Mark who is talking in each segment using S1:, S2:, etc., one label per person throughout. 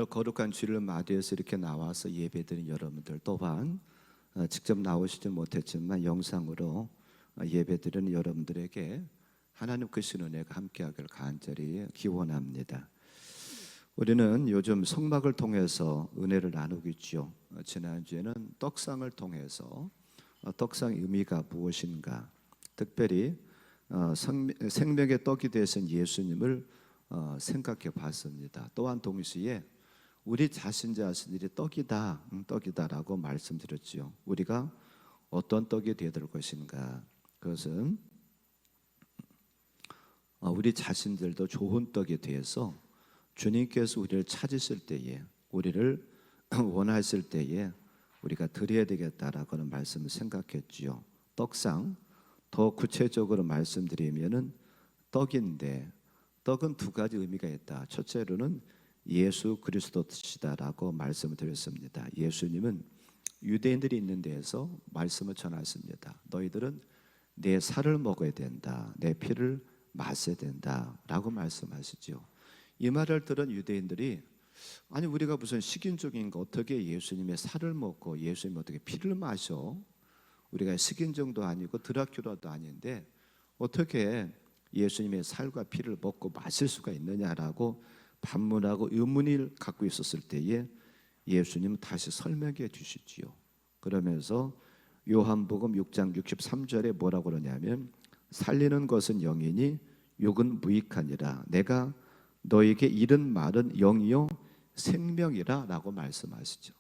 S1: 거룩한 주일을 맞이해서 이렇게 나와서 예배드린 여러분들, 또한 직접 나오시지 못했지만 영상으로 예배드리는 여러분들에게 하나님 크신 은혜가 함께하기를 간절히 기원합니다. 우리는 요즘 성막을 통해서 은혜를 나누고 있죠. 지난주에는 떡상을 통해서 떡상의 의미가 무엇인가, 특별히 생명의 떡이 되신 예수님을 생각해 봤습니다. 또한 동시에 우리 자신들이 떡이다라고 말씀드렸지요. 우리가 어떤 떡이 되어야 될 것인가? 그것은 우리 자신들도 좋은 떡에 대해서 주님께서 우리를 찾으실 때에, 우리를 원하실 때에 우리가 드려야 되겠다라고 하는 말씀을 생각했지요. 떡상, 더 구체적으로 말씀드리면은 떡인데, 떡은 두 가지 의미가 있다. 첫째로는 예수 그리스도시다라고 말씀을 드렸습니다. 예수님은 유대인들이 있는 데에서 말씀을 전하십니다. 너희들은 내 살을 먹어야 된다, 내 피를 마셔야 된다라고 말씀하시죠. 이 말을 들은 유대인들이, 아니 우리가 무슨 식인종인가, 어떻게 예수님의 살을 먹고 예수님 어떻게 피를 마셔? 우리가 식인종도 아니고 드라큘라도 아닌데 어떻게 예수님의 살과 피를 먹고 마실 수가 있느냐라고 반문하고 의문을 갖고 있었을 때에 예수님은 다시 설명해 주시지요. 그러면서 요한복음 6장 63절에 뭐라고 그러냐면, 살리는 것은 영이니 육은 무익하니라. 내가 너에게 이른 말은 영이요 생명이라 라고 말씀하시죠.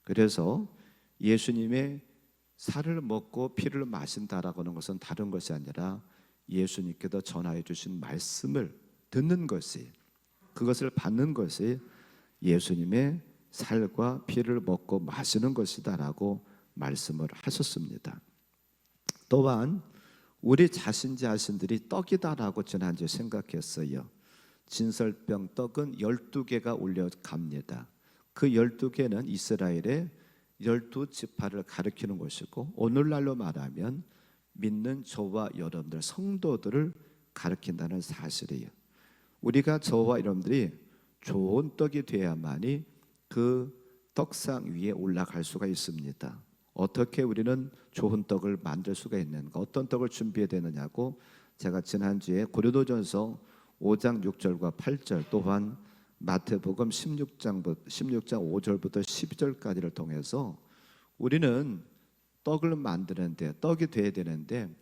S1: 그래서 예수님의 살을 먹고 피를 마신다라고 하는 것은 다른 것이 아니라 예수님께서 전하여 주신 말씀을 듣는 것이, 그것을 받는 것이 예수님의 살과 피를 먹고 마시는 것이다라고 말씀을 하셨습니다. 또한 우리 자신들이 떡이다라고 지난주에 생각했어요. 진설병 떡은 12개가 올려갑니다. 그 12개는 이스라엘의 12지파를 가리키는 것이고, 오늘날로 말하면 믿는 저와 여러분들 성도들을 가리킨다는 사실이에요. 우리가 저와 여러분들이 좋은 떡이 돼야만이 그 떡상 위에 올라갈 수가 있습니다. 어떻게 우리는 좋은 떡을 만들 수가 있는가, 어떤 떡을 준비해야 되느냐고 제가 지난주에 고린도전서 5장 6절과 8절, 또한 마태복음 16장 5절부터 12절까지를 통해서 우리는 떡을 만드는데, 떡이 돼야 되는데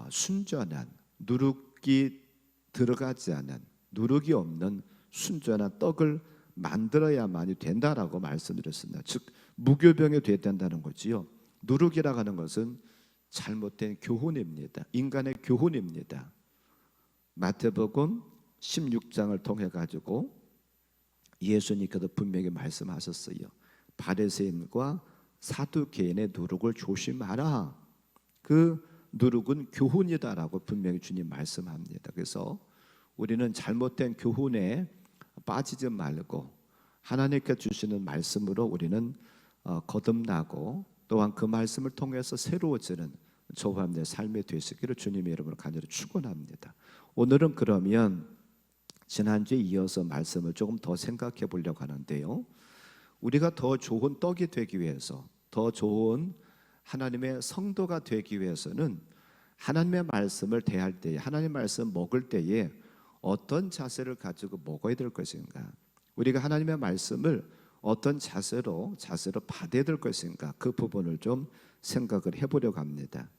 S1: 순전한, 누룩이 들어가지 않은, 누룩이 없는 순전한 떡을 만들어야만이 된다라고 말씀드렸습니다. 즉 무교병이 돼야 된다는 거지요. 누룩이라고 하는 것은 잘못된 교훈입니다. 인간의 교훈입니다. 마태복음 16장을 통해 가지고 예수님께서 분명히 말씀하셨어요. 바리새인과 사두개인의 누룩을 조심하라. 그 누룩은 교훈이다라고 분명히 주님 말씀합니다. 그래서 우리는 잘못된 교훈에 빠지지 말고 하나님께 주시는 말씀으로 우리는 거듭나고, 또한 그 말씀을 통해서 새로워지는 저와 여러분의 삶이 되시기를 주님의 이름으로 간절히 축원합니다. 오늘은 그러면 지난주에 이어서 말씀을 조금 더 생각해 보려고 하는데요, 우리가 더 좋은 떡이 되기 위해서, 더 좋은 하나님의 성도가 되기 위해서는 하나님의 말씀을 대할 때에, 하나님의 말씀 먹을 때에 어떤 자세를 가지고 먹어야 될 것인가, 우리가 하나님의 말씀을 어떤 자세로 받아야 될 것인가, 그 부분을 좀 생각을 해보려고 합니다.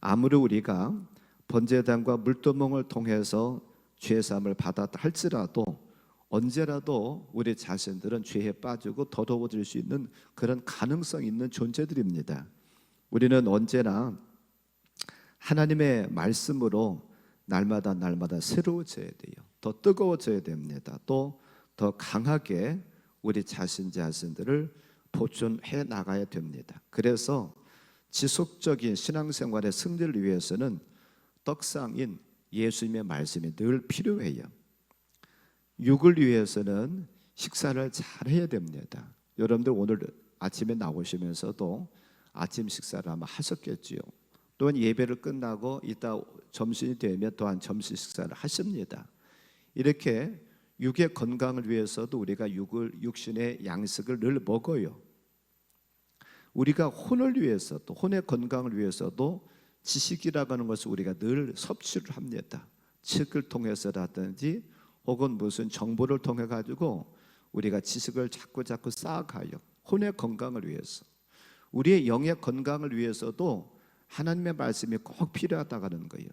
S1: 아무리 우리가 번제단과 물도멍을 통해서 죄사함을 받았다 할지라도 언제라도 우리 자신들은 죄에 빠지고 더러워질 수 있는 그런 가능성이 있는 존재들입니다. 우리는 언제나 하나님의 말씀으로 날마다 새로워져야 돼요. 더 뜨거워져야 됩니다. 또 더 강하게 우리 자신들을 보존해 나가야 됩니다. 그래서 지속적인 신앙생활의 승리를 위해서는 떡상인 예수님의 말씀이 늘 필요해요. 육을 위해서는 식사를 잘 해야 됩니다. 여러분들 오늘 아침에 나오시면서도 아침 식사를 아마 하셨겠지요. 또한 예배를 끝나고 이따 점심이 되면 또한 점심 식사를 하십니다. 이렇게 육의 건강을 위해서도 우리가 육신의 양식을 늘 먹어요. 우리가 혼을 위해서도, 혼의 건강을 위해서도 지식이라고 하는 것을 우리가 늘 섭취를 합니다. 책을 통해서라든지 혹은 무슨 정보를 통해 가지고 우리가 지식을 자꾸 쌓아가요. 혼의 건강을 위해서, 우리의 영의 건강을 위해서도 하나님의 말씀이 꼭 필요하다고 하는 거예요.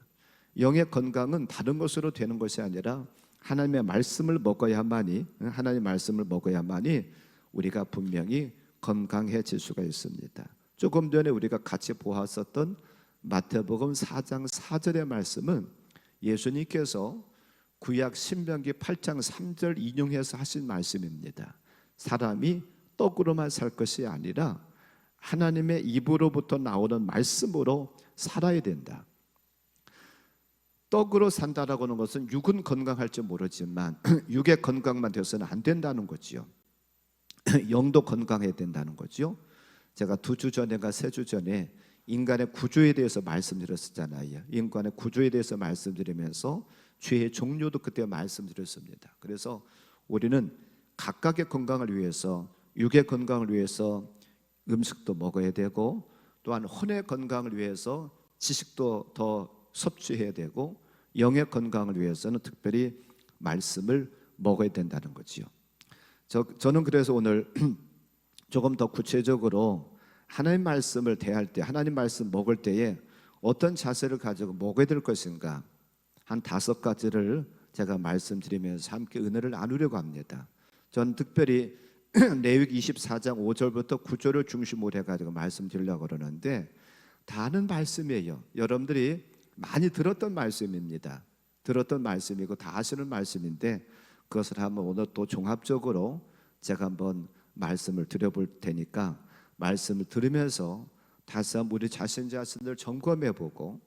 S1: 영의 건강은 다른 것으로 되는 것이 아니라 하나님의 말씀을 먹어야만이, 하나님의 말씀을 먹어야만이 우리가 분명히 건강해질 수가 있습니다. 조금 전에 우리가 같이 보았었던 마태복음 4장 4절의 말씀은 예수님께서 구약 신명기 8장 3절 인용해서 하신 말씀입니다. 사람이 떡으로만 살 것이 아니라 하나님의 입으로부터 나오는 말씀으로 살아야 된다. 떡으로 산다라고 하는 것은 육은 건강할지 모르지만 육의 건강만 되어서는 안 된다는 거지요. 영도 건강해야 된다는 거죠. 제가 2주 전인가 3주 전에 인간의 구조에 대해서 말씀드렸었잖아요. 인간의 구조에 대해서 말씀드리면서 죄의 종류도 그때 말씀드렸습니다. 그래서 우리는 각각의 건강을 위해서, 육의 건강을 위해서 음식도 먹어야 되고, 또한 혼의 건강을 위해서 지식도 더 섭취해야 되고, 영의 건강을 위해서는 특별히 말씀을 먹어야 된다는 거지요. 저는 그래서 오늘 조금 더 구체적으로 하나님 말씀을 대할 때, 하나님 말씀 먹을 때에 어떤 자세를 가지고 먹어야 될 것인가, 한 5가지를 제가 말씀드리면서 함께 은혜를 나누려고 합니다. 저는 특별히 레위기 24장 5절부터 9절을 중심으로 해가지고 말씀드리려고 그러는데, 다 아는 말씀이에요. 여러분들이 많이 들었던 말씀입니다. 들었던 말씀이고 다 아시는 말씀인데, 그것을 한번 오늘 또 종합적으로 제가 한번 말씀을 드려볼 테니까 말씀을 들으면서 다시 한번 우리 자신을 점검해보고,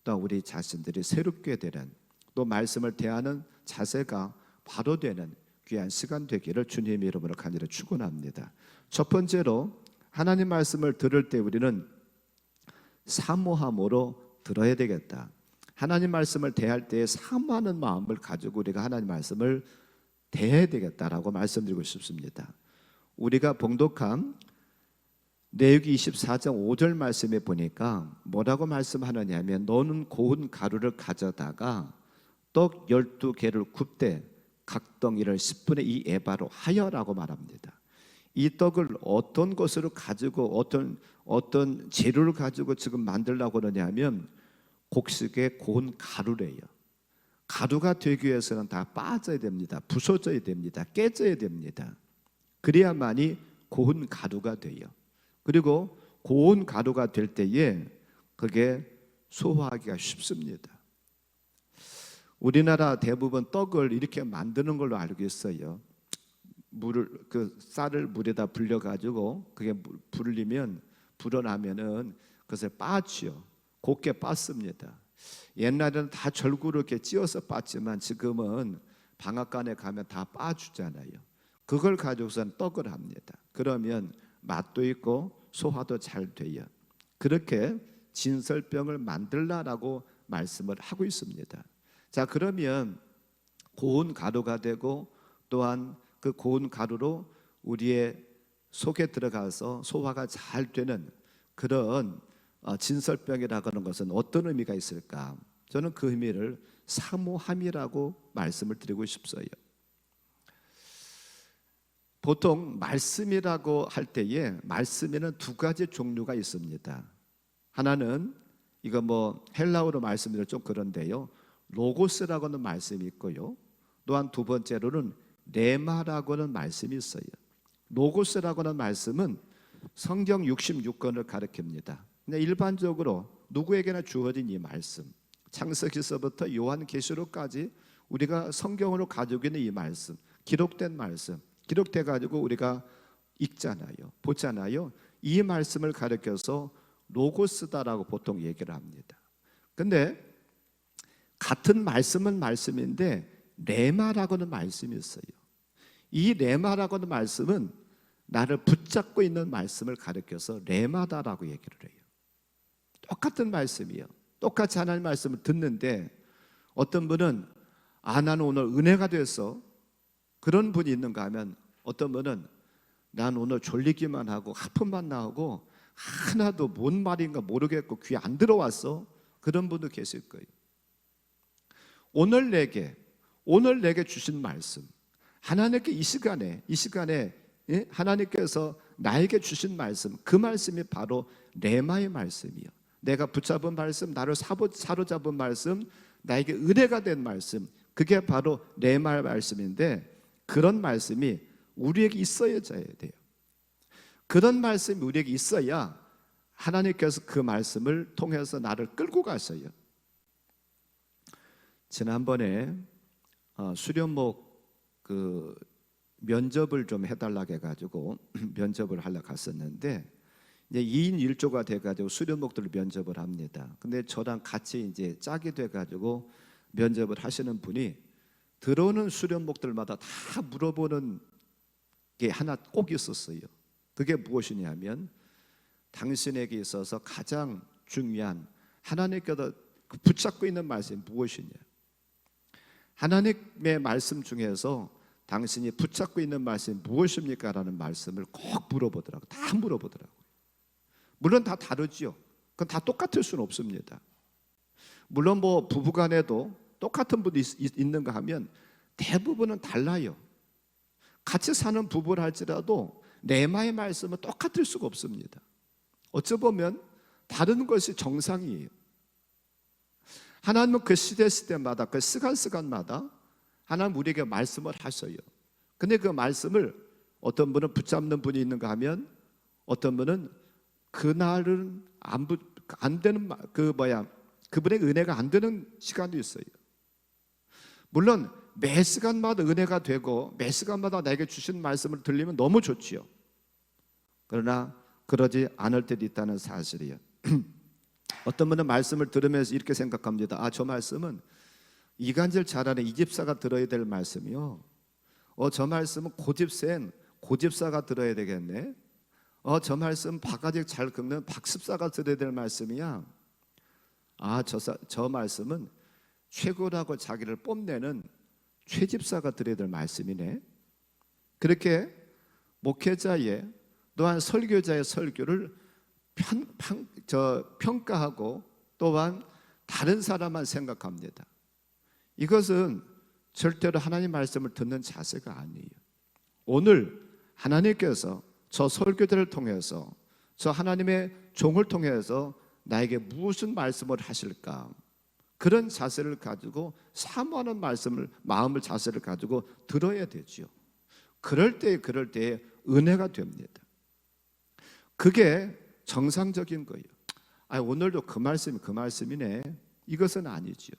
S1: 또 우리 자신들이 새롭게 되는, 또 말씀을 대하는 자세가 바로 되는 귀한 시간 되기를 주님의 이름으로 간절히 축원합니다. 첫 번째로 하나님 말씀을 들을 때 우리는 사모함으로 들어야 되겠다. 하나님 말씀을 대할 때 사모하는 마음을 가지고 우리가 하나님 말씀을 대해야 되겠다라고 말씀드리고 싶습니다. 우리가 봉독한 레위기 24장 5절 말씀에 보니까 뭐라고 말씀하느냐 하면, 너는 고운 가루를 가져다가 떡 12개를 굽되 각 덩이를 10분의 2 에바로 하여라고 말합니다. 이 떡을 어떤 것으로 가지고 어떤 재료를 가지고 지금 만들려고 그러냐면 곡식의 고운 가루래요. 가루가 되기 위해서는 다 빠져야 됩니다. 부서져야 됩니다. 깨져야 됩니다. 그래야만이 고운 가루가 돼요. 그리고 고운 가루가 될 때에 그게 소화하기가 쉽습니다. 우리나라 대부분 떡을 이렇게 만드는 걸로 알고 있어요. 쌀을 물에다 불려 가지고 그게 불리면, 불어나면은 그것을 빻지요. 곱게 빻습니다. 옛날에는 다 절구로 이렇게 찧어서 빻지만 지금은 방앗간에 가면 다 빻주잖아요. 그걸 가지고선 떡을 합니다. 그러면 맛도 있고 소화도 잘 돼요. 그렇게 진설병을 만들라라고 말씀을 하고 있습니다. 자, 그러면 고운 가루가 되고, 또한 그 고운 가루로 우리의 속에 들어가서 소화가 잘 되는 그런 진설병이라고 하는 것은 어떤 의미가 있을까? 저는 그 의미를 사모함이라고 말씀을 드리고 싶어요. 보통 말씀이라고 할 때에 말씀에는 2가지 종류가 있습니다. 하나는 이거 헬라어로 말씀드려 좀 그런데요, 로고스라고 하는 말씀이 있고요, 또한 2번째로는 레마라고 하는 말씀이 있어요. 로고스라고 하는 말씀은 성경 66권을 가리킵니다. 근데 일반적으로 누구에게나 주어진 이 말씀, 창세기서부터 요한계시록까지 우리가 성경으로 가지고 있는 이 말씀, 기록된 말씀, 기록돼 가지고 우리가 읽잖아요, 보잖아요. 이 말씀을 가리켜서 로고스다라고 보통 얘기를 합니다. 근데 같은 말씀은 말씀인데 레마라고 하는 말씀이 있어요. 이 레마라고 하는 말씀은 나를 붙잡고 있는 말씀을 가리켜서 레마다라고 얘기를 해요. 똑같은 말씀이에요. 똑같이 하나님 말씀을 듣는데 어떤 분은 나는 오늘 은혜가 돼서 그런 분이 있는가 하면 어떤 분은 난 오늘 졸리기만 하고 하품만 나오고 하나도 뭔 말인가 모르겠고 귀에 안 들어왔어. 그런 분도 계실 거예요. 오늘 내게 주신 말씀, 하나님께 이 시간에 하나님께서 나에게 주신 말씀, 그 말씀이 바로 레마의 말씀이요. 내가 붙잡은 말씀, 나를 사로잡은 말씀, 나에게 은혜가 된 말씀, 그게 바로 레마의 말씀인데, 그런 말씀이 우리에게 있어야 돼요. 그런 말씀이 우리에게 있어야 하나님께서 그 말씀을 통해서 나를 끌고 가셔요. 지난번에 수련목 그 면접을 좀 해달라고 해가지고 면접을 하러 갔었는데, 이제 2인 1조가 돼가지고 수련목들을 면접을 합니다. 근데 저랑 같이 이제 짝이 돼가지고 면접을 하시는 분이 들어오는 수련목들마다 다 물어보는 게 하나 꼭 있었어요. 그게 무엇이냐면, 당신에게 있어서 가장 중요한 하나님께서 붙잡고 있는 말씀이 무엇이냐, 하나님의 말씀 중에서 당신이 붙잡고 있는 말씀이 무엇입니까? 라는 말씀을 꼭 물어보더라고요. 다 물어보더라고요. 물론 다 다르지요. 그건 다 똑같을 수는 없습니다. 물론 뭐 부부간에도 똑같은 분이 있는가 하면 대부분은 달라요. 같이 사는 부부를 할지라도 레마의 말씀은 똑같을 수가 없습니다. 어찌 보면 다른 것이 정상이에요. 하나님은 그 시대마다, 그 시간마다 하나님 우리에게 말씀을 하셔요. 근데 그 말씀을 어떤 분은 붙잡는 분이 있는가 하면 어떤 분은 그날은 안 되는 그분의 은혜가 안 되는 시간도 있어요. 물론 매 시간마다 은혜가 되고 매 시간마다 나에게 주신 말씀을 들리면 너무 좋지요. 그러나 그러지 않을 때도 있다는 사실이에요. 어떤 분은 말씀을 들으면서 이렇게 생각합니다. 저 말씀은 이간질 잘하는 이 집사가 들어야 될 말씀이요. 저 말씀은 고집센 고집사가 들어야 되겠네. 저 말씀 바가지 잘 긁는 박습사가 들어야 될 말씀이야. 저 말씀은 최고라고 자기를 뽐내는 최집사가 들어야 될 말씀이네. 그렇게 목회자의 또한 설교자의 설교를 평가하고 또한 다른 사람만 생각합니다. 이것은 절대로 하나님 말씀을 듣는 자세가 아니에요. 오늘 하나님께서 저 설교자를 통해서, 저 하나님의 종을 통해서 나에게 무슨 말씀을 하실까, 그런 자세를 가지고 사모하는 마음을 자세를 가지고 들어야 되죠. 그럴 때에 은혜가 됩니다. 그게 정상적인 거예요. 오늘도 그 말씀이네. 이것은 아니죠.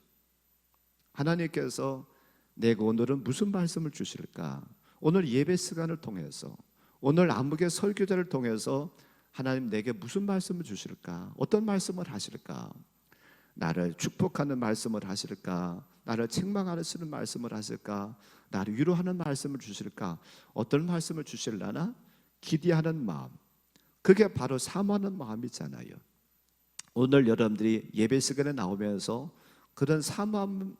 S1: 하나님께서 내가 오늘은 무슨 말씀을 주실까? 오늘 예배 시간을 통해서, 오늘 안목의 설교자를 통해서 하나님 내게 무슨 말씀을 주실까? 어떤 말씀을 하실까? 나를 축복하는 말씀을 하실까? 나를 책망하시는 말씀을 하실까? 나를 위로하는 말씀을 주실까? 어떤 말씀을 주실라나? 기대하는 마음, 그게 바로 사모하는 마음이잖아요. 오늘 여러분들이 예배 시간에 나오면서 그런 사모하는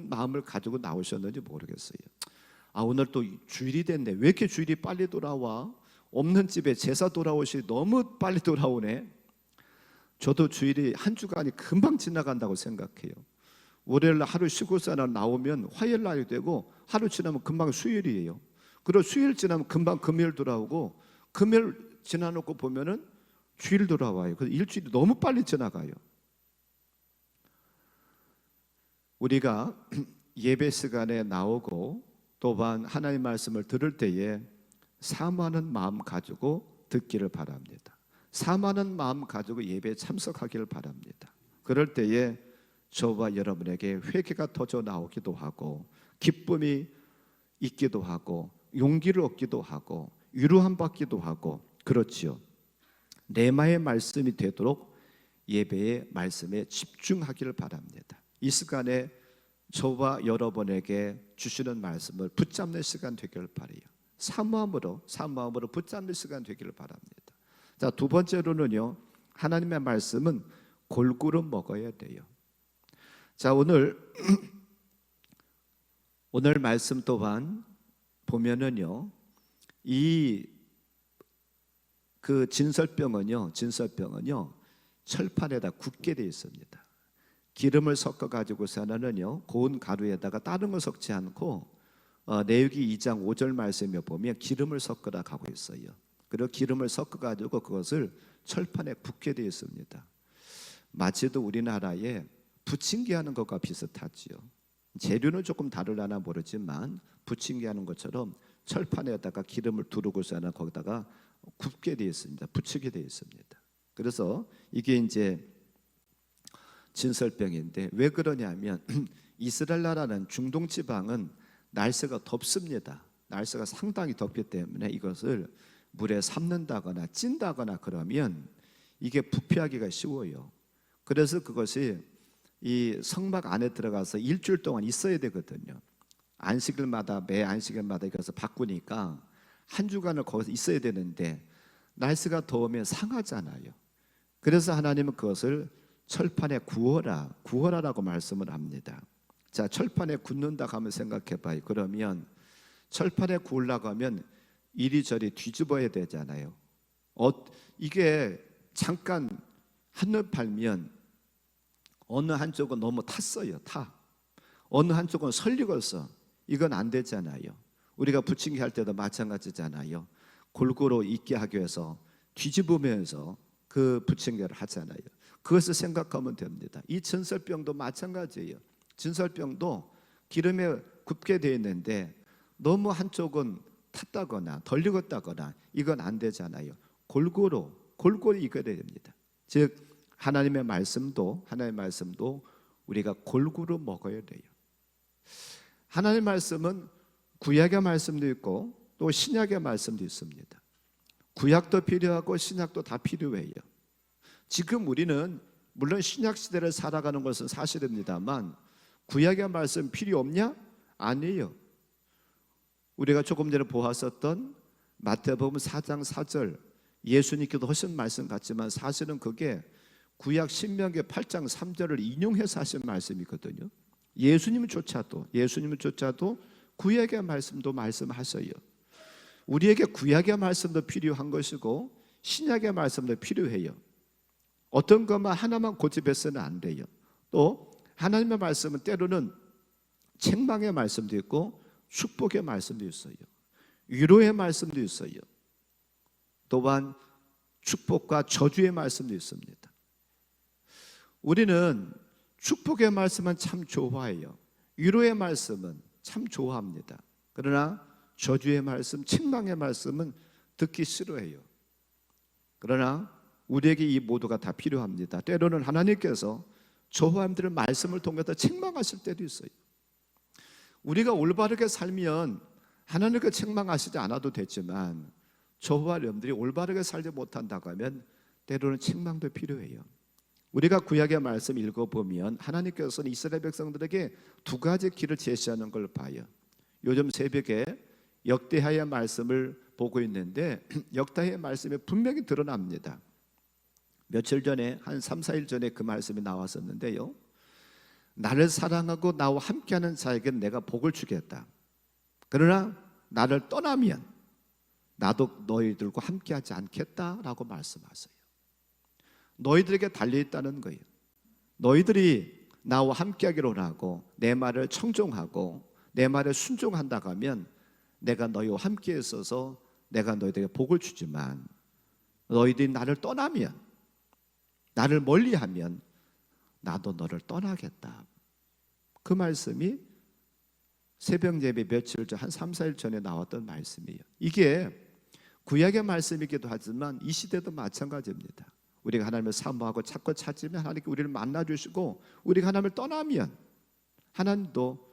S1: 마음을 가지고 나오셨는지 모르겠어요. 오늘 또 주일이 됐네. 왜 이렇게 주일이 빨리 돌아와? 없는 집에 제사 돌아오시 너무 빨리 돌아오네. 저도 주일이 한 주간이 금방 지나간다고 생각해요. 월요일 날 하루 쉬고서 나오면 화요일 날이 되고, 하루 지나면 금방 수요일이에요. 그리고 수요일 지나면 금방 금요일 돌아오고, 금요일 지나놓고 보면은 주일 돌아와요. 그래서 일주일이 너무 빨리 지나가요. 우리가 예배 시간에 나오고 또한 하나님의 말씀을 들을 때에 사모하는 마음 가지고 듣기를 바랍니다. 사모하는 마음 가지고 예배에 참석하기를 바랍니다. 그럴 때에 저와 여러분에게 회개가 터져 나오기도 하고, 기쁨이 있기도 하고, 용기를 얻기도 하고, 위로함 받기도 하고, 그렇지요. 레마의 말씀이 되도록 예배의 말씀에 집중하기를 바랍니다. 이 시간에 저와 여러분에게 주시는 말씀을 붙잡는 시간 되기를 바라요. 사모함으로 붙잡는 시간 되기를 바랍니다. 자, 두 번째로는요, 하나님의 말씀은 골고루 먹어야 돼요. 자, 오늘 말씀 또한 보면은요, 이 그 진설병은요 철판에다 굽게 되어 있습니다. 기름을 섞어 가지고서는요 고운 가루에다가 다른 거 섞지 않고 레위기 2장 5절 말씀에 보면 기름을 섞으라 하고 있어요. 그리고 기름을 섞어 가지고 그것을 철판에 붓게 되어 있습니다. 마치도 우리나라에 부침개 하는 것과 비슷하지요. 재료는 조금 다르려나 모르지만 부침개 하는 것처럼 철판에다가 기름을 두르고서는 거기다가 굽게 되어 있습니다. 붙이게 되어 있습니다. 그래서 이게 이제 진설병인데 왜 그러냐면 이스라엘 나라는 중동 지방은 날씨가 덥습니다. 날씨가 상당히 덥기 때문에 이것을 물에 삶는다거나 찐다거나 그러면 이게 부패하기가 쉬워요. 그래서 그것이 이 성막 안에 들어가서 일주일 동안 있어야 되거든요. 안식일마다 매 안식일마다 이것을 바꾸니까 한 주간을 거기서 있어야 되는데 날씨가 더우면 상하잖아요. 그래서 하나님은 그것을 철판에 구워라라고 말씀을 합니다. 자, 철판에 굽는다 하면 생각해 봐요. 그러면 철판에 구우려고 하면 이리저리 뒤집어야 되잖아요. 이게 잠깐 한눈 팔면 어느 한쪽은 너무 탔어요. 어느 한쪽은 설익었어. 이건 안 되잖아요. 우리가 부침개 할 때도 마찬가지잖아요. 골고루 익게 하기 위해서 뒤집으면서 그 부침개를 하잖아요. 그것을 생각하면 됩니다. 이 진설병도 마찬가지예요. 진설병도 기름에 굽게 되어 있는데 너무 한쪽은 탔다거나 덜 익었다거나 이건 안 되잖아요. 골고루 익어야 됩니다. 즉 하나님의 말씀도 우리가 골고루 먹어야 돼요. 하나님의 말씀은 구약의 말씀도 있고 또 신약의 말씀도 있습니다. 구약도 필요하고 신약도 다 필요해요. 지금 우리는 물론 신약 시대를 살아가는 것은 사실입니다만 구약의 말씀 필요 없냐? 아니에요. 우리가 조금 전에 보았었던 마태복음 4장 4절 예수님께도 하신 말씀 같지만 사실은 그게 구약 신명기 8장 3절을 인용해서 하신 말씀이거든요. 예수님조차도 구약의 말씀도 말씀하셔요. 우리에게 구약의 말씀도 필요한 것이고 신약의 말씀도 필요해요. 어떤 것만 하나만 고집해서는 안 돼요. 또 하나님의 말씀은 때로는 책망의 말씀도 있고 축복의 말씀도 있어요. 위로의 말씀도 있어요. 또한 축복과 저주의 말씀도 있습니다. 우리는 축복의 말씀은 참 좋아해요. 위로의 말씀은 참 좋아합니다. 그러나 저주의 말씀, 책망의 말씀은 듣기 싫어해요. 그러나 우리에게 이 모두가 다 필요합니다. 때로는 하나님께서 저와 여러분들의 말씀을 통해서 책망하실 때도 있어요. 우리가 올바르게 살면 하나님께 책망하시지 않아도 되지만 저와 여러분들이 올바르게 살지 못한다고 하면 때로는 책망도 필요해요. 우리가 구약의 말씀 읽어보면 하나님께서는 이스라엘 백성들에게 두 가지 길을 제시하는 걸 봐요. 요즘 새벽에 역대하의 말씀을 보고 있는데 역대하의 말씀이 분명히 드러납니다. 며칠 전에 한 3, 4일 전에 그 말씀이 나왔었는데요. 나를 사랑하고 나와 함께하는 자에게는 내가 복을 주겠다. 그러나 나를 떠나면 나도 너희들과 함께하지 않겠다라고 말씀하세요. 너희들에게 달려있다는 거예요. 너희들이 나와 함께하기로 하고 내 말을 청종하고 내 말에 순종한다고 하면 내가 너희와 함께 있어서 내가 너희들에게 복을 주지만 너희들이 나를 떠나면 나를 멀리하면 나도 너를 떠나겠다. 그 말씀이 새벽 예배 며칠 전 한 3, 4일 전에 나왔던 말씀이에요. 이게 구약의 말씀이기도 하지만 이 시대도 마찬가지입니다. 우리가 하나님을 사모하고 찾고 찾으면 하나님께 우리를 만나주시고 우리가 하나님을 떠나면 하나님도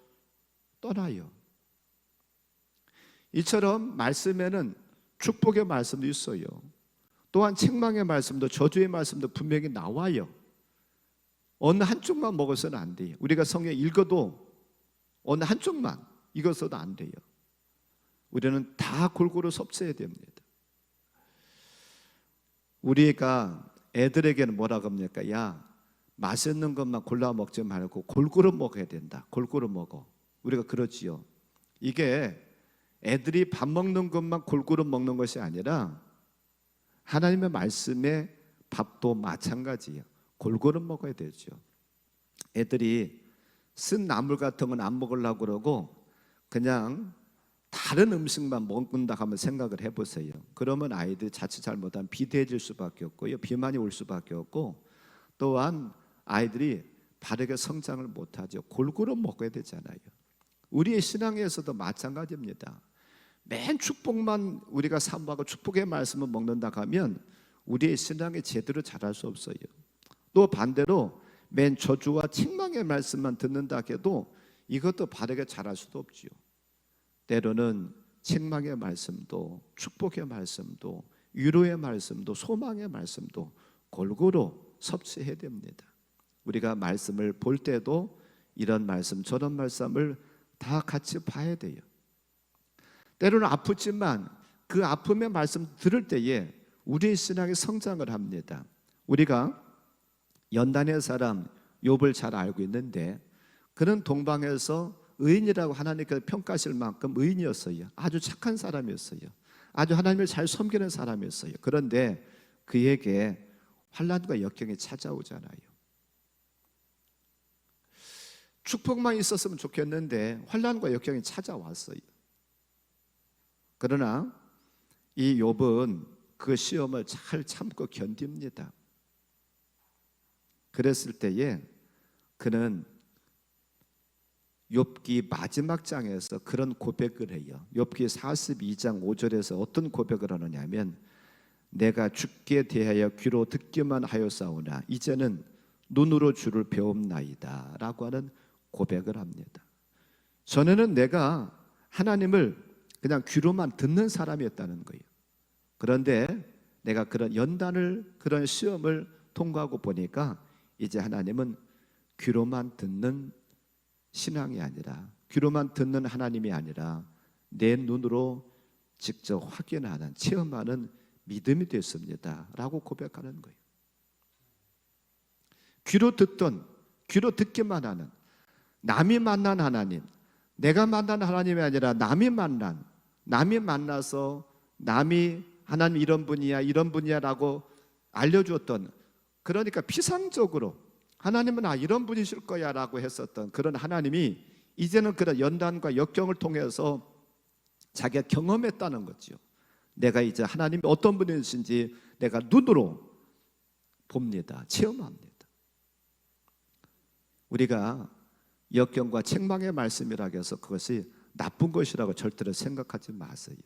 S1: 떠나요. 이처럼 말씀에는 축복의 말씀도 있어요. 또한 책망의 말씀도 저주의 말씀도 분명히 나와요. 어느 한쪽만 먹어서는 안 돼요. 우리가 성경 읽어도 어느 한쪽만 읽어서도 안 돼요. 우리는 다 골고루 섭취해야 됩니다. 우리가 애들에게는 뭐라고 합니까? 야, 맛있는 것만 골라 먹지 말고 골고루 먹어야 된다. 골고루 먹어. 우리가 그렇지요. 이게 애들이 밥 먹는 것만 골고루 먹는 것이 아니라 하나님의 말씀에 밥도 마찬가지예요. 골고루 먹어야 되죠. 애들이 쓴 나물 같은 건 안 먹으려고 그러고 그냥 다른 음식만 먹는다 하면 생각을 해보세요. 그러면 아이들 자칫 잘못하면 비대해질 수밖에 없고요, 비만이 올 수밖에 없고, 또한 아이들이 바르게 성장을 못하죠. 골고루 먹어야 되잖아요. 우리의 신앙에서도 마찬가지입니다. 맨 축복만 우리가 사모하고 축복의 말씀을 먹는다 하면 우리의 신앙이 제대로 자랄 수 없어요. 또 반대로 맨 저주와 책망의 말씀만 듣는다 해도 이것도 바르게 자랄 수도 없지요. 때로는 책망의 말씀도 축복의 말씀도 위로의 말씀도 소망의 말씀도 골고루 섭취해야 됩니다. 우리가 말씀을 볼 때도 이런 말씀 저런 말씀을 다 같이 봐야 돼요. 때로는 아프지만 그 아픔의 말씀 들을 때에 우리의 신앙이 성장을 합니다. 우리가 연단의 사람 욥을 잘 알고 있는데 그는 동방에서 의인이라고 하나님께서 평가하실 만큼 의인이었어요. 아주 착한 사람이었어요. 아주 하나님을 잘 섬기는 사람이었어요. 그런데 그에게 환난과 역경이 찾아오잖아요. 축복만 있었으면 좋겠는데 환난과 역경이 찾아왔어요. 그러나 이 욥은 그 시험을 잘 참고 견딥니다. 그랬을 때에 그는 욥기 마지막 장에서 그런 고백을 해요. 욥기 42장 5절에서 어떤 고백을 하느냐면 내가 주께 대하여 귀로 듣기만 하였사오나 이제는 눈으로 주를 배움나이다 라고 하는 고백을 합니다. 전에는 내가 하나님을 그냥 귀로만 듣는 사람이었다는 거예요. 그런데 내가 그런 연단을 그런 시험을 통과하고 보니까 이제 하나님은 귀로만 듣는 신앙이 아니라 귀로만 듣는 하나님이 아니라 내 눈으로 직접 확인하는 체험하는 믿음이 됐습니다 라고 고백하는 거예요. 귀로 듣던 귀로 듣기만 하는 남이 만난 하나님, 내가 만난 하나님이 아니라 남이 만나서 남이 하나님 이런 분이야 라고 알려주었던, 그러니까 피상적으로 하나님은 이런 분이실 거야 라고 했었던 그런 하나님이 이제는 그런 연단과 역경을 통해서 자기가 경험했다는 거죠. 내가 이제 하나님이 어떤 분이신지 내가 눈으로 봅니다. 체험합니다. 우리가 역경과 책망의 말씀이라고 해서 그것이 나쁜 것이라고 절대로 생각하지 마세요.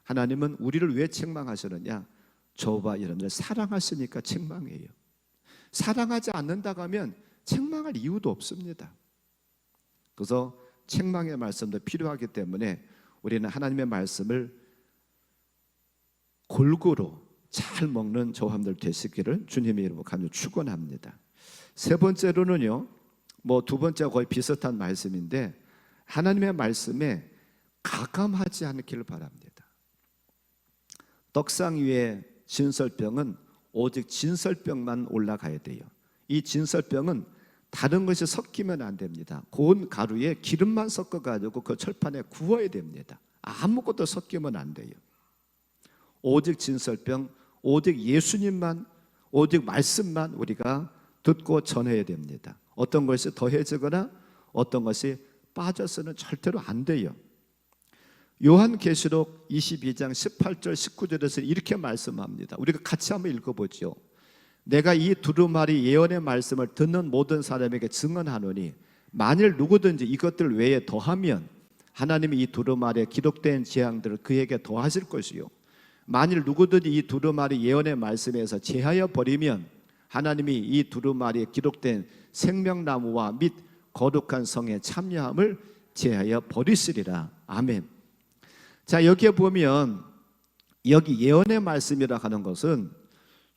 S1: 하나님은 우리를 왜 책망하시느냐? 저와 여러분들 사랑하시니까 책망해요. 사랑하지 않는다고 하면 책망할 이유도 없습니다. 그래서 책망의 말씀도 필요하기 때문에 우리는 하나님의 말씀을 골고루 잘 먹는 저함들 되시기를 주님의 이름으로 간절히 축원합니다. 세 번째로는요, 두 번째와 거의 비슷한 말씀인데 하나님의 말씀에 가감하지 않기를 바랍니다. 떡상 위에 진설병은 오직 진설병만 올라가야 돼요. 이 진설병은 다른 것이 섞이면 안 됩니다. 고운 가루에 기름만 섞어가지고 그 철판에 구워야 됩니다. 아무것도 섞이면 안 돼요. 오직 진설병, 오직 예수님만, 오직 말씀만 우리가 듣고 전해야 됩니다. 어떤 것이 더해지거나 어떤 것이 빠져서는 절대로 안 돼요. 요한계시록 22장 18절 19절에서 이렇게 말씀합니다. 우리가 같이 한번 읽어보죠. 내가 이 두루마리 예언의 말씀을 듣는 모든 사람에게 증언하노니 만일 누구든지 이것들 외에 더하면 하나님이 이 두루마리에 기록된 재앙들을 그에게 더하실 것이요, 만일 누구든지 이 두루마리 예언의 말씀에서 제하여 버리면 하나님이 이 두루마리에 기록된 생명나무와 및 거룩한 성의 참여함을 제하여 버리시리라. 아멘. 자, 여기에 보면 여기 예언의 말씀이라 하는 것은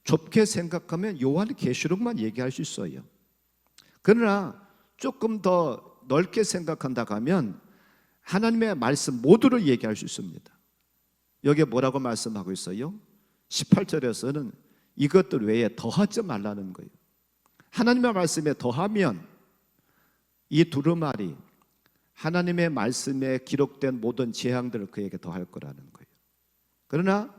S1: 좁게 생각하면 요한계시록만 얘기할 수 있어요. 그러나 조금 더 넓게 생각한다 하면 하나님의 말씀 모두를 얘기할 수 있습니다. 여기에 뭐라고 말씀하고 있어요? 18절에서는 이것들 외에 더하지 말라는 거예요. 하나님의 말씀에 더하면 이 두루마리, 하나님의 말씀에 기록된 모든 재앙들을 그에게 더할 거라는 거예요. 그러나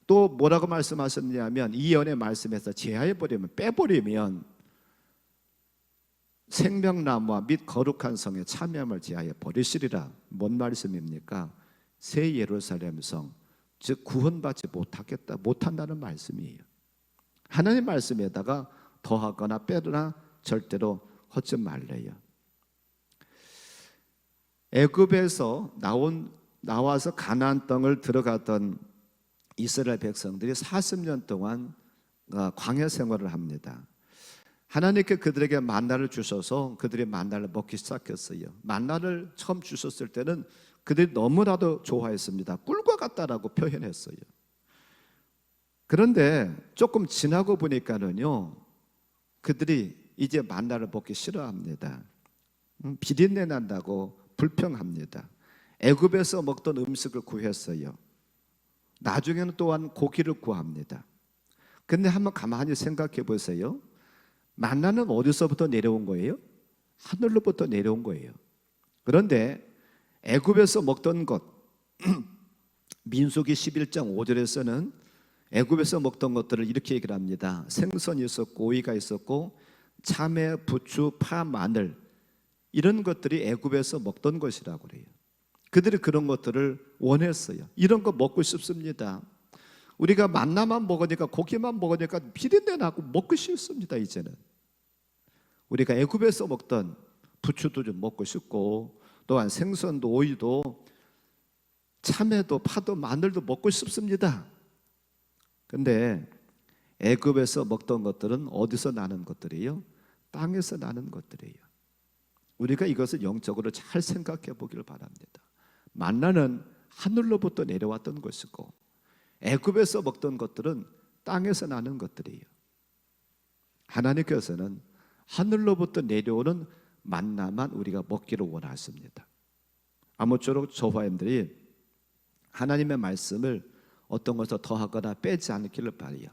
S1: 또 뭐라고 말씀하셨냐면 이 연의 말씀에서 제하해버리면, 빼버리면 생명나무와 및 거룩한 성에 참여함을 제하여 버리시리라. 뭔 말씀입니까? 새 예루살렘 성, 즉 구원받지 못한다는 말씀이에요. 하나님 말씀에다가 더하거나 빼거나 절대로 하지 말래요. 애굽에서 나와서 가나안 땅을 들어갔던 이스라엘 백성들이 40년 동안 광야 생활을 합니다. 하나님께 그들에게 만나를 주셔서 그들이 만나를 먹기 시작했어요. 만나를 처음 주셨을 때는 그들이 너무나도 좋아했습니다. 꿀과 같다라고 표현했어요. 그런데 조금 지나고 보니까는요, 그들이 이제 만나를 먹기 싫어합니다. 비린내 난다고 불평합니다. 애굽에서 먹던 음식을 구했어요. 나중에는 또한 고기를 구합니다. 근데 한번 가만히 생각해 보세요. 만나는 어디서부터 내려온 거예요? 하늘로부터 내려온 거예요. 그런데 애굽에서 먹던 것, 민수기 11장 5절에서는 애굽에서 먹던 것들을 이렇게 얘기를 합니다. 생선이 있었고 오이가 있었고 참외, 부추, 파, 마늘, 이런 것들이 애굽에서 먹던 것이라고 그래요. 그들이 그런 것들을 원했어요. 이런 거 먹고 싶습니다. 우리가 만나만 먹으니까, 고기만 먹으니까 비린내 나고 먹고 싶습니다. 이제는 우리가 애굽에서 먹던 부추도 좀 먹고 싶고, 또한 생선도 오이도 참외도 파도 마늘도 먹고 싶습니다. 근데 애굽에서 먹던 것들은 어디서 나는 것들이에요? 땅에서 나는 것들이에요. 우리가 이것을 영적으로 잘 생각해 보기를 바랍니다. 만나는 하늘로부터 내려왔던 것이고, 애굽에서 먹던 것들은 땅에서 나는 것들이에요. 하나님께서는 하늘로부터 내려오는 만나만 우리가 먹기를 원하십니다. 아무쪼록 저와님들이 하나님의 말씀을 어떤 것을 더하거나 빼지 않기를 바라요.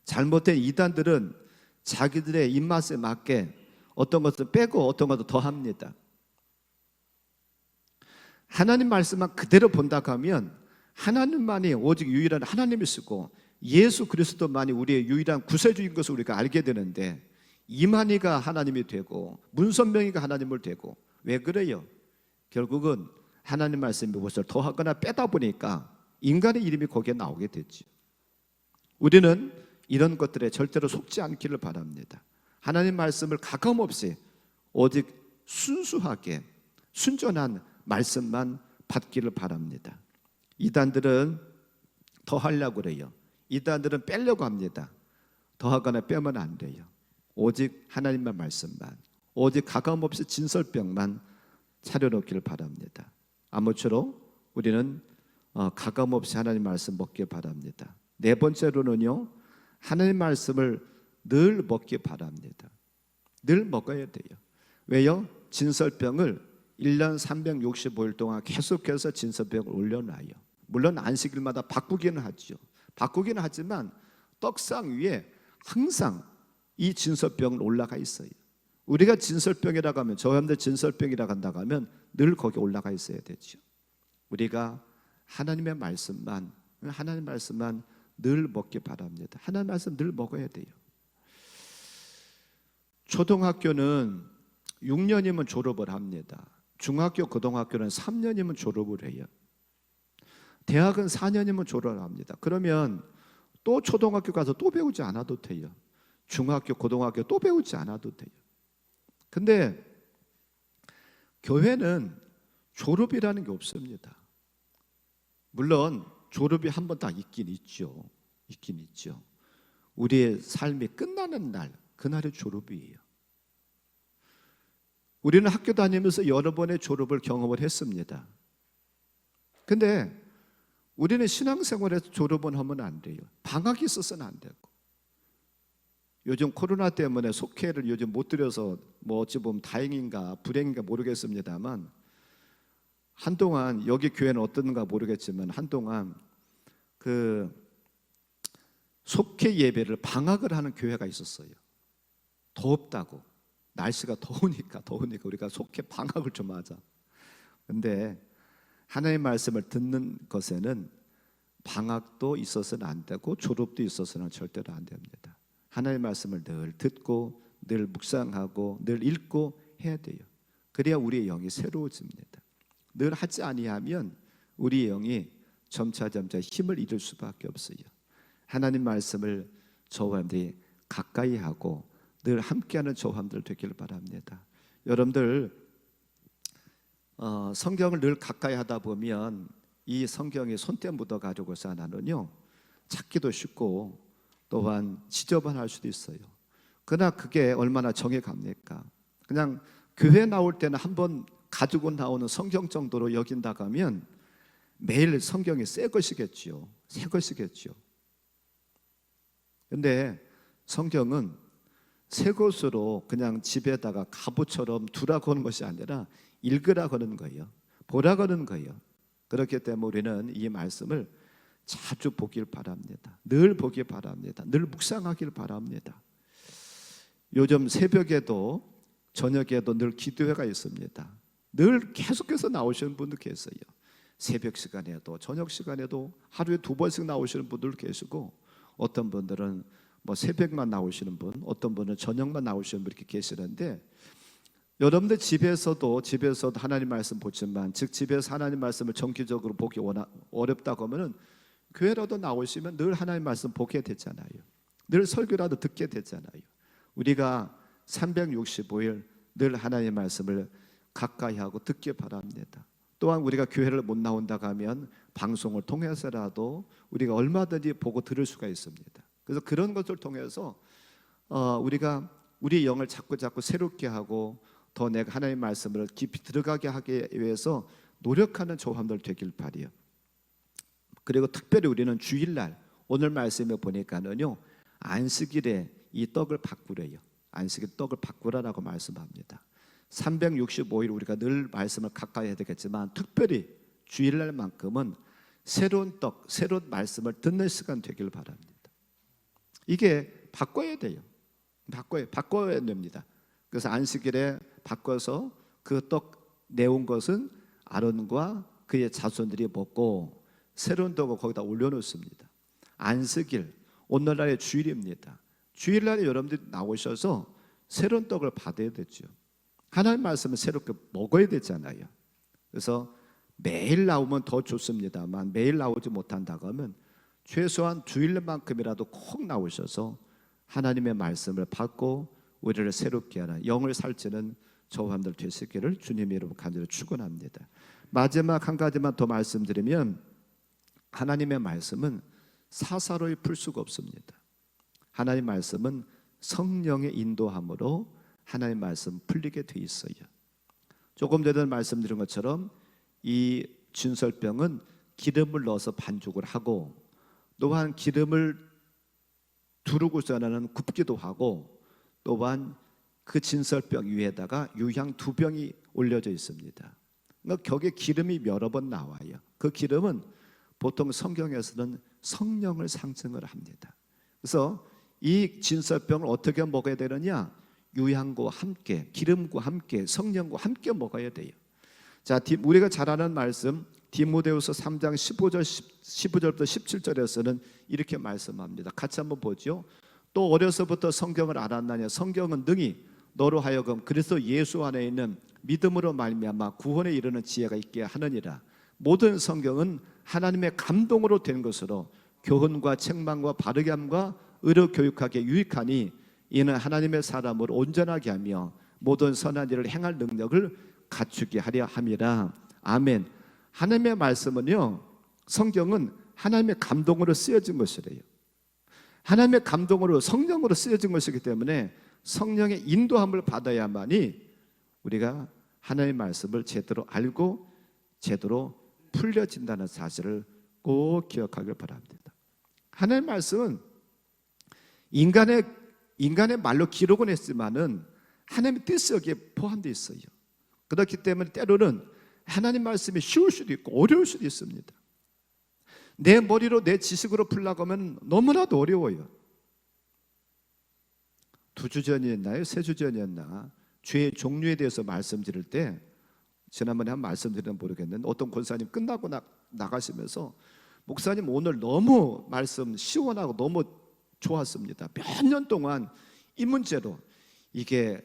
S1: 잘못된 이단들은 자기들의 입맛에 맞게 어떤 것을 빼고 어떤 것을 더합니다. 하나님 말씀만 그대로 본다고 하면 하나님만이 오직 유일한 하나님이시고 예수 그리스도만이 우리의 유일한 구세주인 것을 우리가 알게 되는데, 이만희가 하나님이 되고 문선명이가 하나님을 되고, 왜 그래요? 결국은 하나님 말씀이 무엇을 더하거나 빼다 보니까 인간의 이름이 거기에 나오게 됐죠. 우리는 이런 것들에 절대로 속지 않기를 바랍니다. 하나님 말씀을 가감없이 오직 순수하게 순전한 말씀만 받기를 바랍니다. 이단들은 더하려고 그래요. 이단들은 빼려고 합니다. 더하거나 빼면 안 돼요. 오직 하나님의 말씀만, 오직 가감없이 진설병만 차려놓기를 바랍니다. 아무쪼록 우리는 가감없이 하나님 말씀 먹길 바랍니다. 네 번째로는요, 하나님 말씀을 늘 먹기 바랍니다. 늘 먹어야 돼요. 왜요? 진설병을 1년 365일 동안 계속해서 진설병을 올려놔요. 물론 안식일마다 바꾸기는 하죠. 바꾸기는 하지만 떡상 위에 항상 이 진설병은 올라가 있어요. 우리가 진설병이라고 하면, 저한테 진설병이라고 한다고 하면 늘 거기 올라가 있어야 되죠. 우리가 하나님의 말씀만 늘 먹기 바랍니다. 하나님 말씀 늘 먹어야 돼요. 초등학교는 6년이면 졸업을 합니다. 중학교, 고등학교는 3년이면 졸업을 해요. 대학은 4년이면 졸업을 합니다. 그러면 또 초등학교 가서 또 배우지 않아도 돼요. 중학교, 고등학교 또 배우지 않아도 돼요. 근데 교회는 졸업이라는 게 없습니다. 물론 졸업이 한 번 다 있긴 있죠. 우리의 삶이 끝나는 날, 그날이 졸업이에요. 우리는 학교 다니면서 여러 번의 졸업을 경험을 했습니다. 근데 우리는 신앙생활에서 졸업은 하면 안 돼요. 방학이 있어서는 안 되고, 요즘 코로나 때문에 속회를 요즘 못 드려서 뭐 어찌 보면 다행인가 불행인가 모르겠습니다만, 한동안 여기 교회는 어떤가 모르겠지만 한동안 그 속회 예배를 방학을 하는 교회가 있었어요. 덥다고, 날씨가 더우니까 우리가 속회 방학을 좀 하자. 근데 하나님의 말씀을 듣는 것에는 방학도 있어서는 안 되고 졸업도 있어서는 절대로 안 됩니다. 하나님의 말씀을 늘 듣고 늘 묵상하고 늘 읽고 해야 돼요. 그래야 우리의 영이 새로워집니다. 늘 하지 아니하면 우리의 영이 점차 힘을 잃을 수밖에 없어요. 하나님 말씀을 저와 여러분들이 가까이 하고 늘 함께하는 저와 여러분들 되기를 바랍니다. 여러분들 성경을 늘 가까이 하다 보면 이 성경이 손때 묻어가지고서 나는요 찾기도 쉽고 또한 지저분할 수도 있어요. 그러나 그게 얼마나 정이 갑니까? 그냥 교회 나올 때는 한번 가지고 나오는 성경 정도로 여긴다고 하면 매일 성경이 새 것이겠지요. 새 것이겠지요. 근데 성경은 새 것으로 그냥 집에다가 갑옷처럼 두라고 하는 것이 아니라 읽으라고 하는 거예요. 보라고 하는 거예요. 그렇기 때문에 우리는 이 말씀을 자주 보길 바랍니다. 늘 보길 바랍니다. 늘 묵상하길 바랍니다. 요즘 새벽에도 저녁에도 늘 기도회가 있습니다. 늘 계속해서 나오시는 분들 계세요. 새벽 시간에도 저녁 시간에도 하루에 2번씩 나오시는 분들 계시고, 어떤 분들은 뭐 새벽만 나오시는 분, 어떤 분은 저녁만 나오시는 분 이렇게 계시는데, 여러분들 집에서도 하나님 말씀 보지만, 즉 집에서 하나님 말씀을 정기적으로 보기 어렵다고 하면은 교회라도 나오시면 늘 하나님 말씀 보게 되잖아요. 늘 설교라도 듣게 되잖아요. 우리가 365일 늘 하나님의 말씀을 가까이 하고 듣기 바랍니다. 또한 우리가 교회를 못 나온다고 하면 방송을 통해서라도 우리가 얼마든지 보고 들을 수가 있습니다. 그래서 그런 것을 통해서 우리가 우리 영을 자꾸 새롭게 하고 더 내가 하나님의 말씀을 깊이 들어가게 하기 위해서 노력하는 저함들 되길 바라요. 그리고 특별히 우리는 주일날 오늘 말씀에 보니까는요 안식일에 이 떡을 바꾸래요. 안식일 떡을 바꾸라라고 말씀합니다. 365일 우리가 늘 말씀을 가까이 해야 되겠지만 특별히 주일날만큼은 새로운 떡, 새로운 말씀을 듣는 시간 되길 바랍니다. 이게 바꿔야 돼요. 바꿔야 됩니다. 그래서 안식일에 바꿔서 그 떡 내온 것은 아론과 그의 자손들이 먹고 새로운 떡을 거기다 올려놓습니다. 안식일, 오늘날의 주일입니다. 주일날에 여러분들이 나오셔서 새로운 떡을 받아야 되죠. 하나님 말씀은 새롭게 먹어야 되잖아요. 그래서 매일 나오면 더 좋습니다만 매일 나오지 못한다고 하면 최소한 주일만큼이라도 꼭 나오셔서 하나님의 말씀을 받고 우리를 새롭게 하는 영을 살찌는 저와 여러분들 되시기를 주님의 이름으로 간절히 축원합니다. 마지막 한 가지만 더 말씀드리면, 하나님의 말씀은 사사로이 풀 수가 없습니다. 하나님 말씀은 성령의 인도함으로 하나님 말씀 풀리게 돼 있어요. 조금 전에 말씀드린 것처럼 이 진설병은 기름을 넣어서 반죽을 하고, 또한 기름을 두르고서는 굽기도 하고, 또한 그 진설병 위에다가 유향 2병이 올려져 있습니다. 그러니까 격에 기름이 여러 번 나와요. 그 기름은 보통 성경에서는 성령을 상징을 합니다. 그래서 이 진설병을 어떻게 먹어야 되느냐? 유향과 함께, 기름과 함께, 성령과 함께 먹어야 돼요. 자, 우리가 잘 아는 말씀 디모데후서 3장 15절부터 17절에서는 이렇게 말씀합니다. 같이 한번 보죠. 또 어려서부터 성경을 알았나니 성경은 능히 너로 하여금 그리스도 예수 안에 있는 믿음으로 말미암아 구원에 이르는 지혜가 있게 하느니라. 모든 성경은 하나님의 감동으로 된 것으로 교훈과 책망과 바르게 함과 의로 교육하기에 유익하니 이는 하나님의 사람으로 온전하게 하며 모든 선한 일을 행할 능력을 갖추게 하려 함이라. 아멘. 하나님의 말씀은요, 성경은 하나님의 감동으로 쓰여진 것이래요. 하나님의 감동으로, 성령으로 쓰여진 것이기 때문에 성령의 인도함을 받아야만이 우리가 하나님의 말씀을 제대로 알고 제대로 풀려진다는 사실을 꼭 기억하길 바랍니다. 하나님의 말씀은 인간의 말로 기록은 했지만은 하나님의 뜻이 여기에 포함되어 있어요. 그렇기 때문에 때로는 하나님 말씀이 쉬울 수도 있고 어려울 수도 있습니다. 내 머리로 내 지식으로 풀려고 하면 너무나도 어려워요. 2주 전이었나요? 3주 전이었나? 죄의 종류에 대해서 말씀드릴 때 지난번에 한 말씀드리면 모르겠는데 어떤 권사님 끝나고 나가시면서 목사님 오늘 너무 말씀 시원하고 너무 좋았습니다. 몇 년 동안 이 문제로 이게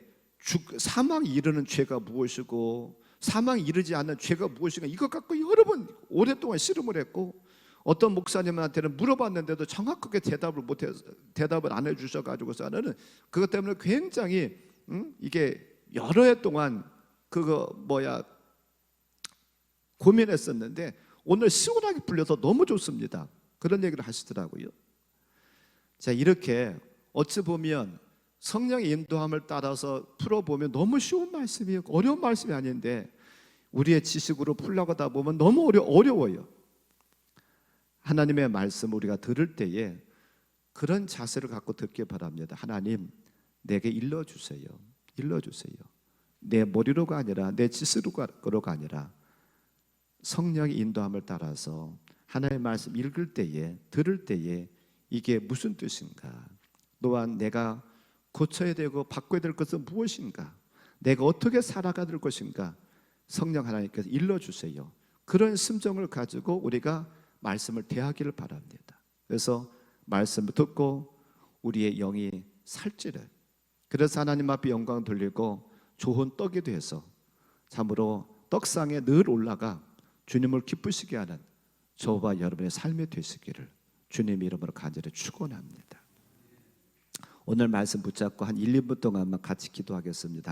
S1: 사망이 이르는 죄가 무엇이고 사망이 이르지 않는 죄가 무엇인가 이것 갖고 여러 번 오랫동안 씨름을 했고 어떤 목사님한테는 물어봤는데도 정확하게 대답을 안 해주셔가지고서는 그것 때문에 굉장히 이게 여러 해 동안 고민했었는데 오늘 시원하게 풀려서 너무 좋습니다. 그런 얘기를 하시더라고요. 자, 이렇게 어찌 보면 성령의 인도함을 따라서 풀어보면 너무 쉬운 말씀이에요. 어려운 말씀이 아닌데 우리의 지식으로 풀려고 하다 보면 너무 어려워요. 하나님의 말씀 우리가 들을 때에 그런 자세를 갖고 듣기 바랍니다. 하나님, 내게 일러주세요. 일러주세요. 내 머리로가 아니라 내 지식으로가 아니라 성령의 인도함을 따라서 하나님의 말씀 읽을 때에 들을 때에 이게 무슨 뜻인가, 또한 내가 고쳐야 되고 바꿔야 될 것은 무엇인가, 내가 어떻게 살아가야 될 것인가 성령 하나님께서 일러주세요. 그런 심정을 가지고 우리가 말씀을 대하기를 바랍니다. 그래서 말씀을 듣고 우리의 영이 살찌를, 그래서 하나님 앞에 영광 돌리고 좋은 떡이 돼서 참으로 떡상에 늘 올라가 주님을 기쁘시게 하는 저와 여러분의 삶이 되시기를 주님 이름으로 간절히 축원합니다. 오늘 말씀 붙잡고 한 1, 2분 동안만 같이 기도하겠습니다.